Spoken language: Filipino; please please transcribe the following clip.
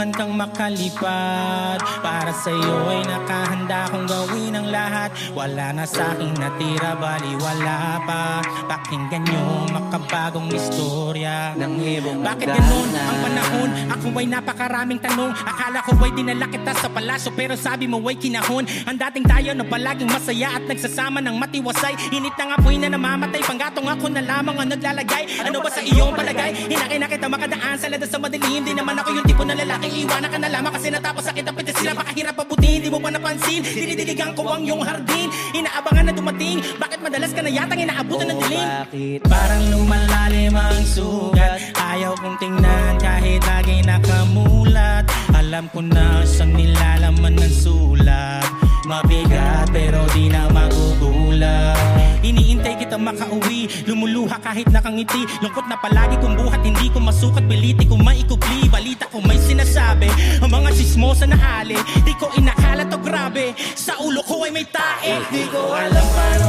tulungan kang makalipad. Para sa'yo ay nakahanda kong gawin ang lahat. Wala na sa'king natira, baliwala pa. Pakinggan nyo makabagong istorya ng ibong bakit ganun ang panahon? Ako ay napakaraming tanong. Akala ko ay dinala kita sa palasyo, pero sabi mo ay kinahon. Ang dating tayo na palaging masaya at nagsasama ng matiwasay. Init ng apoy na namamatay, panggatong ako na lamang ang naglalagay. Ano ba sa iyong palagay? Hinakay na kita makadaan sa lada sa madilim. Di naman ako yung tipo na lalaking iwanan ka na lamang kasi natapos sakit ang pitis sila. Pakahirap pabutin, di mo pa napansin. Dinidiligan ko ang iyong hardin. Inaabangan na dumating. Bakit madalas ka na yatang inaabutan ng dilim? Bakit? Parang lumalalim ang sugat. Ayaw kong tingnan kahit lagi nakamulat. Alam ko na siyang nilalaman ng sulat. Mabigat pero di na magugulat. Iniintay kita makauwi, lumuluha kahit nakangiti. Lungkot na palagi kong buhat, hindi ko masukat. Piliti ko maikupli, balita ko may sinasabi. Ang mga sismosa na ali, di ko inakala to grabe. Sa ulo ko ay may tae. Di ko alam paano